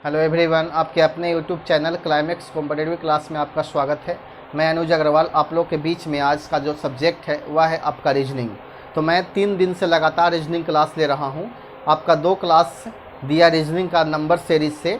Hello everyone, आपके अपने YouTube channel climax competitive class में आपका स्वागत है। मैं अनुज अग्रवाल आप लोग के बीच में आज का जो सब्जेक्ट है वह है आपका रीजनिंग। तो मैं 3 दिन से लगातार रीजनिंग क्लास ले रहा हूं। आपका 2 क्लास दिया रीजनिंग का नंबर सीरीज़ से।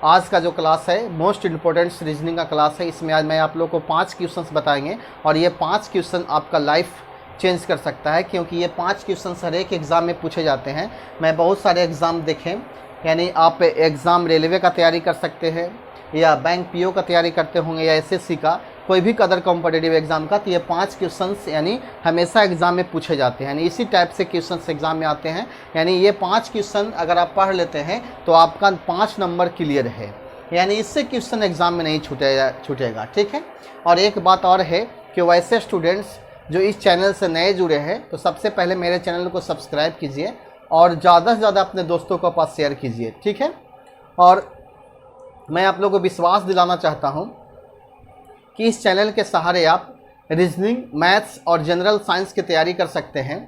आज का जो क्लास है मोस्ट इम्पोर्टेंट रीजनिंग का क्लास है। इसमें आज मैं आप लोग को 5 क्वेश्चंस बताएंगे और ये 5 क्वेश्चन आपका लाइफ चेंज कर सकता है, क्योंकि ये 5 क्वेश्चन हर एक एग्ज़ाम में पूछे जाते हैं। मैं बहुत सारे एग्ज़ाम देखें, यानी आप एग्ज़ाम रेलवे का तैयारी कर सकते हैं या बैंक पीओ का तैयारी करते होंगे या एसएससी का, कोई भी अदर कॉम्पिटिटिव एग्ज़ाम का, तो ये 5 क्वेश्चंस यानी हमेशा एग्ज़ाम में पूछे जाते हैं। यानी इसी टाइप से क्वेश्चंस एग्ज़ाम में आते हैं। यानी ये 5 क्वेश्चन अगर आप पढ़ लेते हैं तो आपका 5 नंबर क्लियर है, यानी इससे क्वेश्चन एग्ज़ाम में नहीं छूटेगा। ठीक है। और एक बात और है कि वैसे स्टूडेंट्स जो इस चैनल से नए जुड़े हैं तो सबसे पहले मेरे चैनल को सब्सक्राइब कीजिए और ज़्यादा से ज़्यादा अपने दोस्तों के पास शेयर कीजिए। ठीक है। और मैं आप लोगों को विश्वास दिलाना चाहता हूं कि इस चैनल के सहारे आप रीजनिंग, मैथ्स और जनरल साइंस की तैयारी कर सकते हैं।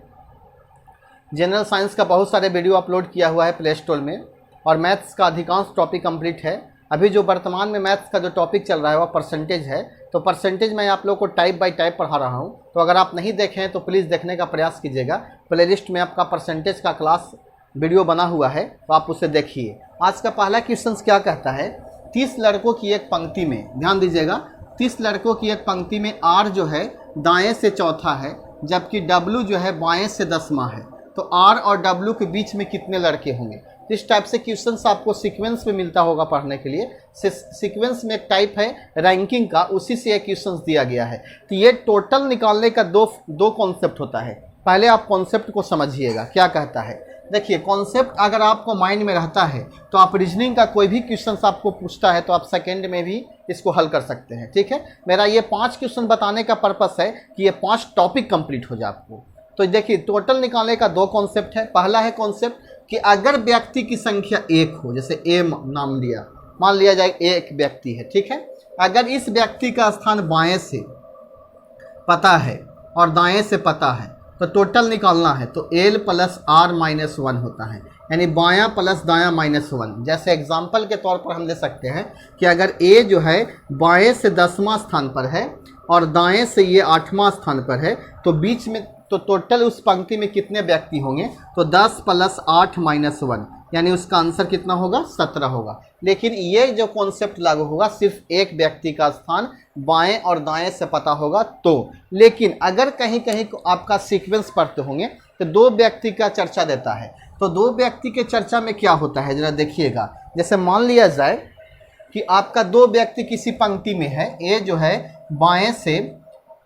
जनरल साइंस का बहुत सारे वीडियो अपलोड किया हुआ है प्ले स्टोर में, और मैथ्स का अधिकांश टॉपिक कंप्लीट है। अभी जो वर्तमान में मैथ्स का जो टॉपिक चल रहा है वह परसेंटेज है, तो परसेंटेज मैं आप लोग को टाइप बाय टाइप पढ़ा रहा हूं। तो अगर आप नहीं देखें तो प्लीज़ देखने का प्रयास कीजिएगा। प्लेलिस्ट में आपका परसेंटेज का क्लास वीडियो बना हुआ है, तो आप उसे देखिए। आज का पहला क्वेश्चन क्या कहता है, 30 लड़कों की एक पंक्ति में, ध्यान दीजिएगा, 30 लड़कों की एक पंक्ति में आर जो है दाएँ से चौथा है, जबकि डब्लू जो है बाएँ से 10वां है। तो आर और डब्लू के बीच में कितने लड़के होंगे। इस टाइप से क्वेश्चंस आपको सीक्वेंस में मिलता होगा पढ़ने के लिए। सीक्वेंस में एक टाइप है रैंकिंग का, उसी से ये क्वेश्चंस दिया गया है। तो ये टोटल निकालने का दो कॉन्सेप्ट होता है। पहले आप कॉन्सेप्ट को समझिएगा क्या कहता है। देखिए, कॉन्सेप्ट अगर आपको माइंड में रहता है तो आप रीजनिंग का कोई भी क्वेश्चन आपको पूछता है तो आप सेकेंड में भी इसको हल कर सकते हैं। ठीक है। मेरा ये 5 क्वेश्चन बताने का पर्पस है कि ये 5 टॉपिक कंप्लीट हो जाए आपको। तो देखिए, टोटल निकालने का 2 कॉन्सेप्ट है। पहला है कॉन्सेप्ट कि अगर व्यक्ति की संख्या 1 हो, जैसे ए नाम लिया, मान लिया जाए एक व्यक्ति है। ठीक है। अगर इस व्यक्ति का स्थान बाएं से पता है और दाएं से पता है तो टोटल निकालना है, तो एल प्लस आर माइनस 1 होता है, यानी बायां प्लस दायां माइनस 1। जैसे एग्जाम्पल के तौर पर हम ले सकते हैं कि अगर ए जो है बाएं से 10वां स्थान पर है और दाएं से ये 8वां स्थान पर है, तो बीच में तो टोटल उस पंक्ति में कितने व्यक्ति होंगे, तो 10 प्लस 8 माइनस 1, यानी उसका आंसर कितना होगा, 17 होगा। लेकिन ये जो कॉन्सेप्ट लागू होगा सिर्फ एक व्यक्ति का स्थान बाएं और दाएं से पता होगा तो। लेकिन अगर कहीं कहीं आपका सीक्वेंस पढ़ते होंगे तो 2 व्यक्ति का चर्चा देता है, तो 2 व्यक्ति के चर्चा में क्या होता है जरा देखिएगा। जैसे मान लिया जाए कि आपका 2 व्यक्ति किसी पंक्ति में है, ए जो है बाएं से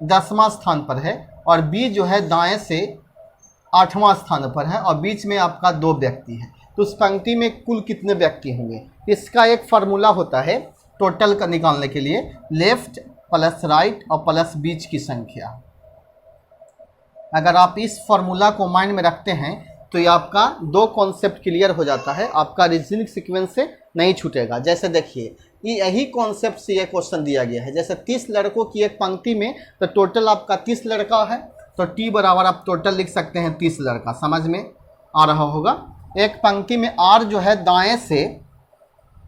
10वां स्थान पर है और बी जो है दाएं से 8वां स्थान पर है, और बीच में आपका 2 व्यक्ति है, तो उस पंक्ति में कुल कितने व्यक्ति होंगे। इसका एक फार्मूला होता है टोटल का निकालने के लिए, लेफ्ट प्लस राइट और प्लस बीच की संख्या। अगर आप इस फार्मूला को माइंड में रखते हैं तो ये आपका 2 कॉन्सेप्ट क्लियर हो जाता है, आपका रीजनिंग सीक्वेंस से नहीं छूटेगा। जैसे देखिए, यही कॉन्सेप्ट से ये क्वेश्चन दिया गया है। जैसे 30 लड़कों की एक पंक्ति में, तो टोटल आपका 30 लड़का है, तो टी बराबर आप टोटल लिख सकते हैं 30 लड़का। समझ में आ रहा होगा। एक पंक्ति में आर जो है दाएं से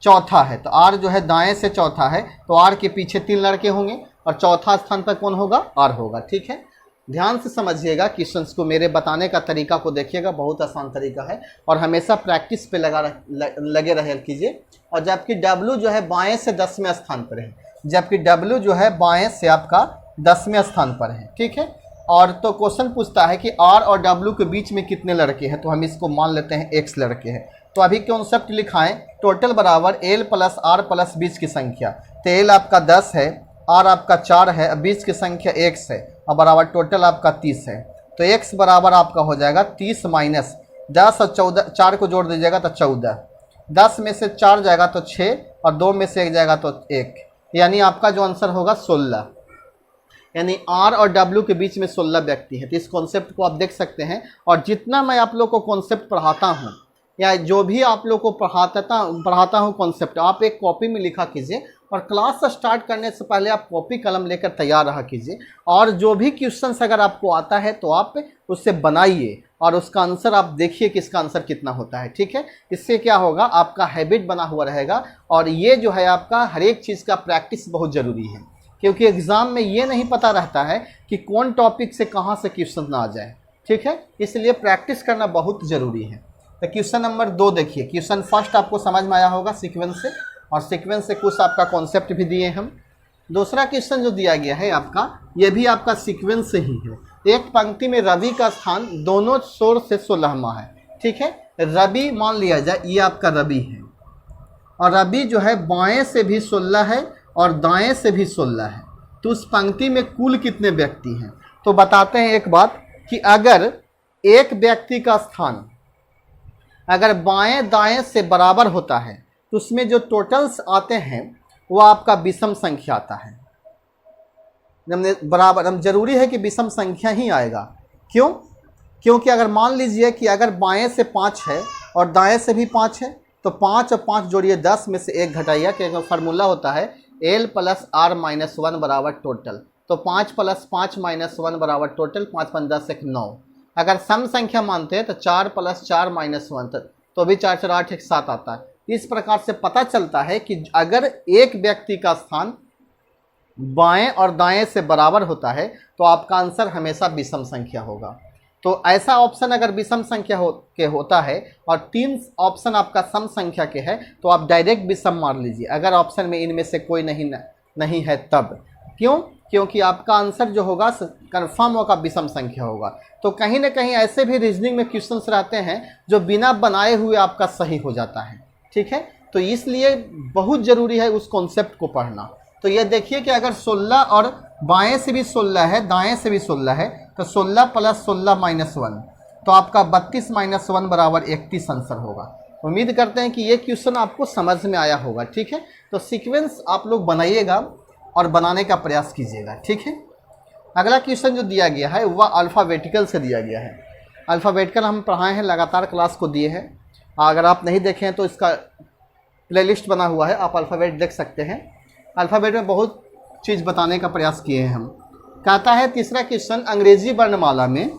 चौथा है, तो आर जो है दाएं से चौथा है, तो आर के पीछे 3 लड़के होंगे और चौथा स्थान पर कौन होगा, आर होगा। ठीक है। ध्यान से समझिएगा क्वेश्चंस को, मेरे बताने का तरीका को देखिएगा, बहुत आसान तरीका है और हमेशा प्रैक्टिस पे लगे रहे कीजिए। और जबकि डब्लू जो है बाएं से 10वें स्थान पर है, जबकि डब्लू जो है बाएं से आपका 10वें स्थान पर है। ठीक है। और तो क्वेश्चन पूछता है कि आर और डब्लू के बीच में कितने लड़के हैं, तो हम इसको मान लेते हैं एक्स लड़के हैं। तो अभी कॉन्सेप्ट लिखाएं, टोटल बराबर एल प्लस आर प्लस बीच की संख्या। तो एल आपका 10 है, आर आपका 4 है, बीच की संख्या एक्स है, और बराबर टोटल आपका 30 है। तो एक्स बराबर आपका हो जाएगा 30 माइनस 10 और 14, 4 को जोड़ दीजिएगा तो 14, 10 में से 4 जाएगा तो 6 और 2 में से 1 जाएगा तो 1, यानी आपका जो आंसर होगा 16। यानी आर और डब्ल्यू के बीच में 16 व्यक्ति हैं। तो इस कॉन्सेप्ट को आप देख सकते हैं। और जितना मैं आप लोग को कॉन्सेप्ट पढ़ाता हूँ या जो भी आप लोग को पढ़ाता हूँ कॉन्सेप्ट, आप एक कॉपी में लिखा कीजिए और क्लास स्टार्ट करने से पहले आप कॉपी कलम लेकर तैयार रहा कीजिए। और जो भी क्वेश्चंस अगर आपको आता है तो आप उससे बनाइए और उसका आंसर आप देखिए कि इसका आंसर कितना होता है। ठीक है, इससे क्या होगा, आपका हैबिट बना हुआ रहेगा। और ये जो है आपका हर एक चीज़ का प्रैक्टिस बहुत ज़रूरी है, क्योंकि एग्ज़ाम में ये नहीं पता रहता है कि कौन टॉपिक से कहाँ से क्वेश्चन ना आ जाए। ठीक है, इसलिए प्रैक्टिस करना बहुत ज़रूरी है। तो क्वेश्चन नंबर 2 देखिए। क्वेश्चन फर्स्ट आपको समझ में आया होगा सीक्वेंस से, और सीक्वेंस से कुछ आपका कॉन्सेप्ट भी दिए हम। दूसरा क्वेश्चन जो दिया गया है आपका, ये भी आपका सीक्वेंस से ही है। एक पंक्ति में रवि का स्थान दोनों छोर से 16वां है। ठीक है, रवि मान लिया जाए ये आपका रवि है, और रवि जो है बाएं से भी 16 है और दाएं से भी 16 है। तो उस पंक्ति में कुल कितने व्यक्ति हैं? तो बताते हैं एक बात कि अगर एक व्यक्ति का स्थान अगर बाएं दाएं से बराबर होता है तो उसमें जो टोटल्स आते हैं वो आपका विषम संख्या आता है। बराबर हम जरूरी है कि विषम संख्या ही आएगा। क्यों? क्योंकि अगर मान लीजिए कि अगर बाएं से 5 है और दाएं से भी 5 है, तो 5 और 5 जोड़िए 10 में से 1 घटाइए, क्योंकि फार्मूला होता है L + R - 1 बराबर टोटल। तो 5 + 5 - 1 बराबर टोटल, 5 × 5 = 10 = 9। अगर सम संख्या मानते हैं तो 4 + 4 - 1 तो भी 4 × 4 = 8 = 7 आता है। इस प्रकार से पता चलता है कि अगर एक व्यक्ति का स्थान बाएं और दाएं से बराबर होता है तो आपका आंसर हमेशा विषम संख्या होगा। तो ऐसा ऑप्शन अगर विषम संख्या होता है और 3 ऑप्शन आपका सम संख्या के है तो आप डायरेक्ट विषम मार लीजिए, अगर ऑप्शन में इनमें से कोई नहीं है तब। क्यों? क्योंकि आपका आंसर जो होगा कन्फर्म होगा विषम संख्या होगा। तो कहीं ना कहीं ऐसे भी रीजनिंग में क्वेश्चंस रहते हैं जो बिना बनाए हुए आपका सही हो जाता है। ठीक है, तो इसलिए बहुत ज़रूरी है उस कॉन्सेप्ट को पढ़ना। तो ये देखिए कि अगर 16 और बाएं से भी 16 है, दाएं से भी 16 है, तो 16 + 16 - 1 तो आपका 32 - 1 बराबर 31 आंसर होगा। उम्मीद करते हैं कि ये क्वेश्चन आपको समझ में आया होगा। ठीक है, तो सीक्वेंस आप लोग बनाइएगा और बनाने का प्रयास कीजिएगा। ठीक है, अगला क्वेश्चन जो दिया गया है वह अल्फ़ाबेटिकल से दिया गया है। अल्फ़ाबेटिकल हम पढ़ाए हैं, लगातार क्लास को दिए हैं। अगर आप नहीं देखे हैं तो इसका प्लेलिस्ट बना हुआ है, आप अल्फ़ाबेट देख सकते हैं। अल्फ़ाबेट में बहुत चीज़ बताने का प्रयास किए हैं हम। कहता है तीसरा क्वेश्चन, अंग्रेजी वर्णमाला में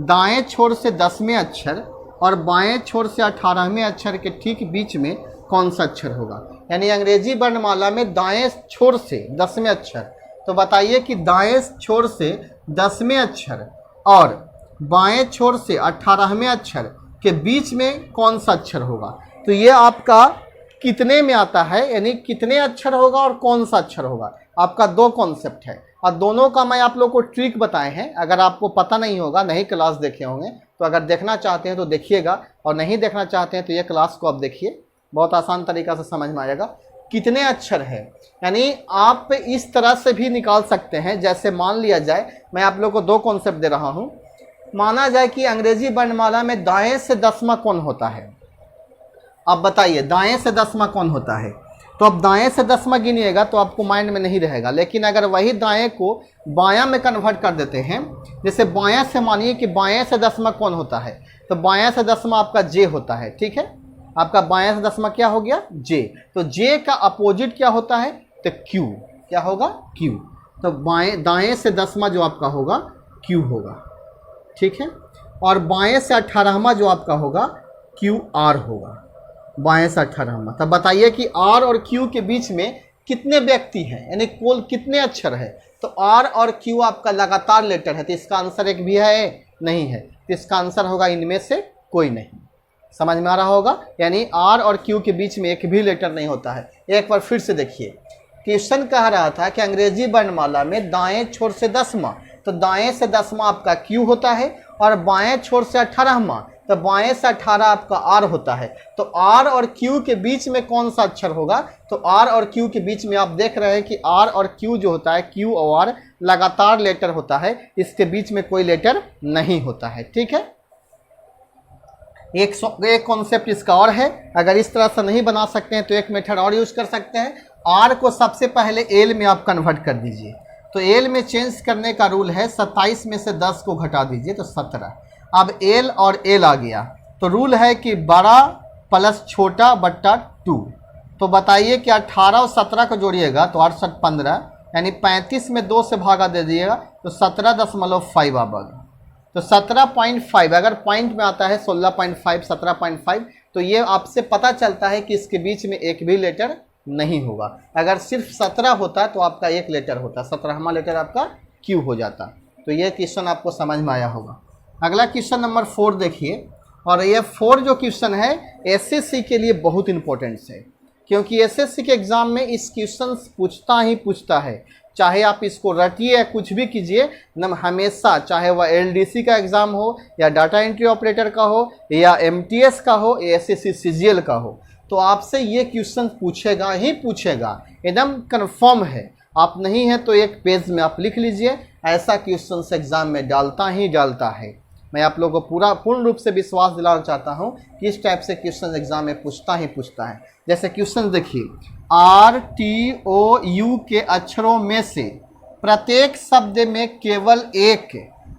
दाएं छोर से 10वें अक्षर और बाएं छोर से 18वें अक्षर के ठीक बीच में कौन सा अक्षर होगा? यानी अंग्रेजी वर्णमाला में दाएं छोर से 10वें अक्षर, तो बताइए कि दाएं छोर से 10वें अक्षर और बाएं छोर से 18वें अक्षर के बीच में कौन सा अक्षर होगा? तो ये आपका कितने में आता है, यानी कितने अक्षर होगा और कौन सा अक्षर होगा। आपका 2 कॉन्सेप्ट है और दोनों का मैं आप लोग को ट्रिक बताए हैं। अगर आपको पता नहीं होगा, नहीं क्लास देखे होंगे, तो अगर देखना चाहते हैं तो देखिएगा, और नहीं देखना चाहते हैं तो ये क्लास को आप देखिए, बहुत आसान तरीका से समझ में आएगा। कितने अक्षर है यानी आप इस तरह से भी निकाल सकते हैं। जैसे मान लिया जाए, मैं आप लोग को 2 कॉन्सेप्ट दे रहा हूँ। माना जाए कि अंग्रेजी वर्णमाला में दाएं से 10वां कौन होता है? अब बताइए दाएं से 10वां कौन होता है? तो अब दाएं से 10वां गिनिएगा तो आपको माइंड में नहीं रहेगा, लेकिन अगर वही दाएं को बायां में कन्वर्ट कर देते हैं, जैसे बायां से मानिए कि बाएं से 10वां कौन होता है, तो बायां से 10वां आपका जे होता है। ठीक है, आपका बायां से 10वां क्या हो गया? जे। तो जे का अपोजिट क्या होता है? तो क्यू। क्या होगा? क्यू। तो दाएं से 10वां जो आपका होगा क्यू होगा। ठीक है, और बाएं से 18वां जो आपका होगा क्यू आर होगा। बाएं से 18वां। तब बताइए कि आर और क्यू के बीच में कितने व्यक्ति हैं, यानी कुल कितने अक्षर है? तो आर और क्यू आपका लगातार लेटर है, तो इसका आंसर एक भी है? नहीं है। तो इसका आंसर होगा इनमें से कोई नहीं। समझ में आ रहा होगा? यानी आर और क्यू के बीच में एक भी लेटर नहीं होता है। एक बार फिर से देखिए, क्वेश्चन कह रहा था कि अंग्रेजी वर्णमाला में दाएं छोर से 10वां, तो दाएं से 10वां आपका क्यू होता है, और बाएं छोर से 18वां, तो बाएं से 18 आपका आर होता है। तो आर और क्यू के बीच में कौन सा अक्षर होगा? तो आर और क्यू के बीच में आप देख रहे हैं कि आर और क्यू जो होता है, क्यू और आर लगातार लेटर होता है, इसके बीच में कोई लेटर नहीं होता है। ठीक है, एक कॉन्सेप्ट इसका और है। अगर इस तरह से नहीं बना सकते हैं तो एक मेथड और यूज कर सकते हैं। आर को सबसे पहले एल में आप कन्वर्ट कर दीजिए। तो एल में चेंज करने का रूल है 27 में से 10 को घटा दीजिए तो 17। अब एल और एल आ गया, तो रूल है कि बड़ा प्लस छोटा बट्टा 2। तो बताइए कि 18 और 17 को जोड़िएगा तो 8 7 15, यानी 35 में 2 से भागा दे दिएगा तो 17.5 आ तो 17.5 अगर पॉइंट में आता है 16.5 17.5 तो ये आपसे पता चलता है कि इसके बीच में एक भी लेटर नहीं होगा। अगर सिर्फ 17 होता तो आपका एक लेटर होता, 17वां लेटर आपका क्यू हो जाता। तो ये क्वेश्चन आपको समझ में आया होगा। अगला क्वेश्चन नंबर 4 देखिए, और ये 4 जो क्वेश्चन है एसएससी के लिए बहुत इंपॉर्टेंट है, क्योंकि एसएससी के एग्ज़ाम में इस क्वेश्चन पूछता ही पूछता है। चाहे आप इसको रटिए या कुछ भी कीजिए न, हमेशा चाहे वह एलडीसी का एग्ज़ाम हो या डाटा एंट्री ऑपरेटर का हो या एमटीएस का हो या एसएससी सीजीएल का हो, तो आपसे ये क्वेश्चन पूछेगा ही पूछेगा, एकदम कन्फर्म है। आप नहीं है तो एक पेज में आप लिख लीजिए, ऐसा क्वेश्चन एग्ज़ाम में डालता ही डालता है। मैं आप लोगों को पूर्ण रूप से विश्वास दिलाना चाहता हूं कि इस टाइप से क्वेश्चन एग्जाम में पूछता ही पूछता है। जैसे क्वेश्चन देखिए, RTOU के अक्षरों में से प्रत्येक शब्द में केवल एक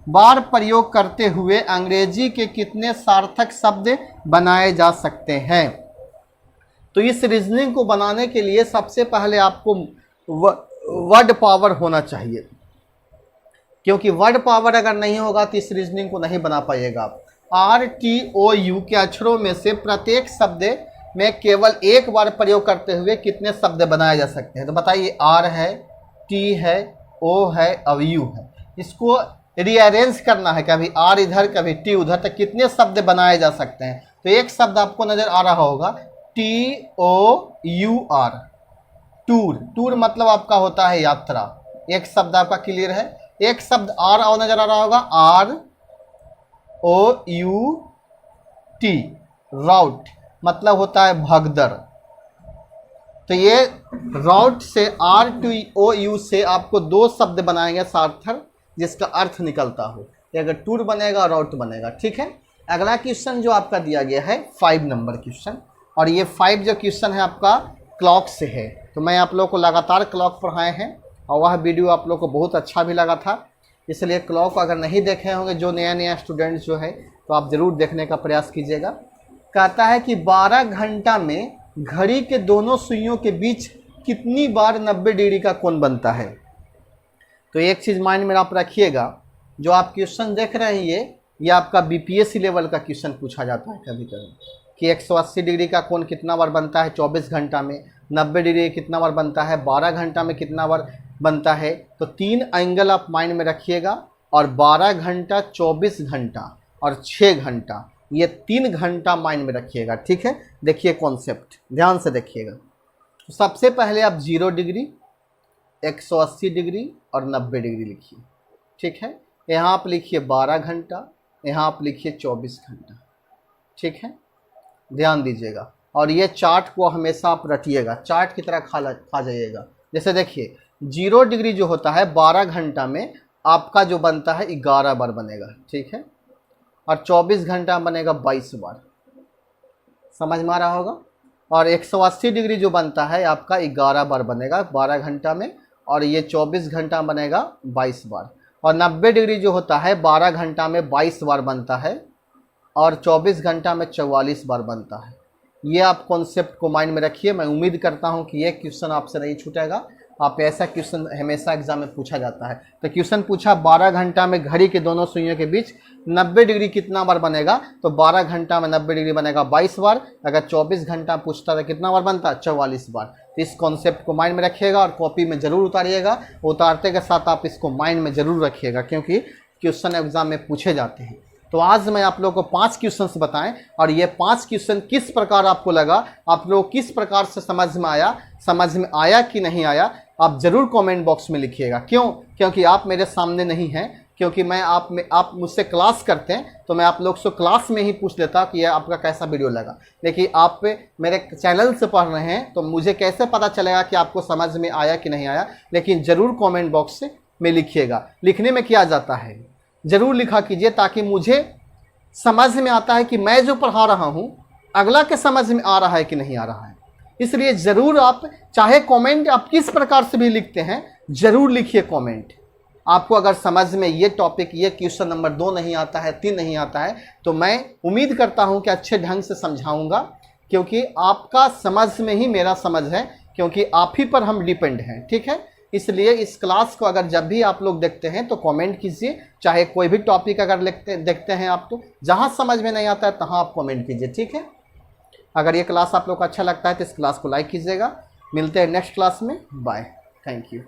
बार प्रयोग करते हुए अंग्रेजी के कितने सार्थक शब्द बनाए जा सकते हैं। तो इस रीजनिंग को बनाने के लिए सबसे पहले आपको वर्ड पावर होना चाहिए, क्योंकि वर्ड पावर अगर नहीं होगा तो इस रीजनिंग को नहीं बना पाइएगा आप। RTOU के अक्षरों में से प्रत्येक शब्द में केवल एक बार प्रयोग करते हुए कितने शब्द बनाए जा सकते हैं। तो बताइए, R है, T है, O है और U है, इसको रीअरेंज करना है, कभी R इधर कभी T उधर, तक कितने शब्द बनाए जा सकते हैं। तो एक शब्द आपको नज़र आ रहा होगा TOUR, टूर। टूर मतलब आपका होता है यात्रा। एक शब्द आपका क्लियर है। एक शब्द आर आओ नजर आ रहा होगा, ROUT, राउट मतलब होता है भगदड़। तो ये राउट से RTOU से आपको दो शब्द बनाएंगे सार्थक, जिसका अर्थ निकलता हो। अगर टूर बनेगा राउट बनेगा, ठीक है। अगला क्वेश्चन जो आपका दिया गया है 5 नंबर क्वेश्चन, और ये 5 जो क्वेश्चन है आपका क्लॉक से है। तो मैं आप लोग को लगातार क्लॉक पढ़ाए हैं और वह वीडियो आप लोग को बहुत अच्छा भी लगा था, इसलिए क्लॉक अगर नहीं देखे होंगे जो नया स्टूडेंट जो है, तो आप ज़रूर देखने का प्रयास कीजिएगा। कहता है कि 12 घंटा में घड़ी के दोनों सुइयों के बीच कितनी बार 90 डिग्री का कोण बनता है। तो एक चीज़ माइंड में आप रखिएगा, जो आप क्वेश्चन देख रहे हैं ये आपका बीपीएससी लेवल का क्वेश्चन पूछा जाता है कभी कभी, कि 180 डिग्री का कोण कितना बार बनता है 24 घंटा में, 90 डिग्री कितना बार बनता है 12 घंटा में कितना बार बनता है। तो 3 एंगल आप माइंड में रखिएगा, और 12 घंटा 24 घंटा और 6 घंटा, ये 3 घंटा माइंड में रखिएगा, ठीक है। देखिए कॉन्सेप्ट ध्यान से देखिएगा। तो सबसे पहले आप 0 डिग्री, 180 डिग्री और 90 डिग्री लिखिए, ठीक है। यहाँ आप लिखिए 12 घंटा, यहाँ आप लिखिए 24 घंटा, ठीक है। ध्यान दीजिएगा, और ये चार्ट को हमेशा आप रटिएगा, चार्ट की तरह खा जाइएगा। जैसे देखिए 0 डिग्री जो होता है 12 घंटा में आपका जो बनता है 11 बार बनेगा, ठीक है, और 24 घंटा बनेगा 22 बार, समझ में आ रहा होगा। और 180 डिग्री जो बनता है आपका 11 बार बनेगा 12 घंटा में, और ये 24 घंटा बनेगा 22 बार। और 90 डिग्री जो होता है 12 घंटा में 22 बार बनता है, और 24 घंटा में 44 बार बनता है। ये आप कॉन्सेप्ट को माइंड में रखिए। मैं उम्मीद करता हूँ कि ये क्वेश्चन आपसे नहीं छूटेगा। आप ऐसा क्वेश्चन हमेशा एग्जाम में पूछा जाता है। तो क्वेश्चन पूछा 12 घंटा में घड़ी के दोनों सुइयों के बीच 90 डिग्री कितना बार बनेगा, तो 12 घंटा में 90 डिग्री बनेगा 22 बार। अगर 24 घंटा पूछता था कितना बार बनता, 44 बार। तो इस कॉन्सेप्ट को माइंड में रखिएगा और कॉपी में ज़रूर उतारिएगा। उतारते के साथ आप इसको माइंड में ज़रूर रखिएगा, क्योंकि क्वेश्चन एग्जाम में पूछे जाते हैं। तो आज मैं आप लोगों को 5 क्वेश्चंस बताएं, और ये 5 क्वेश्चन किस प्रकार आपको लगा, आप लोग किस प्रकार से समझ में आया कि नहीं आया, आप ज़रूर कमेंट बॉक्स में लिखिएगा। क्यों? क्योंकि आप मेरे सामने नहीं हैं, क्योंकि मैं आप मुझसे क्लास करते हैं तो मैं आप लोग से क्लास में ही पूछ लेता कि यह आपका कैसा वीडियो लगा। लेकिन आप मेरे चैनल से पढ़ रहे हैं तो मुझे कैसे पता चलेगा कि आपको समझ में आया कि नहीं आया। लेकिन ज़रूर कमेंट बॉक्स में लिखिएगा। लिखने में क्या जाता है, ज़रूर लिखा कीजिए, ताकि मुझे समझ में आता है कि मैं जो पढ़ा रहा हूँ अगला के समझ में आ रहा है कि नहीं आ रहा है। इसलिए ज़रूर आप चाहे कमेंट आप किस प्रकार से भी लिखते हैं, ज़रूर लिखिए कमेंट। आपको अगर समझ में ये टॉपिक, ये क्वेश्चन नंबर 2 नहीं आता है, 3 नहीं आता है, तो मैं उम्मीद करता हूँ कि अच्छे ढंग से समझाऊँगा, क्योंकि आपका समझ में ही मेरा समझ है, क्योंकि आप ही पर हम डिपेंड हैं, ठीक है। इसलिए इस क्लास को अगर जब भी आप लोग देखते हैं तो कमेंट कीजिए, चाहे कोई भी टॉपिक अगर देखते हैं आप, तो जहाँ समझ में नहीं आता है तहाँ आप कमेंट कीजिए, ठीक है। अगर ये क्लास आप लोग को अच्छा लगता है तो इस क्लास को लाइक कीजिएगा। मिलते हैं नेक्स्ट क्लास में, बाय, थैंक यू।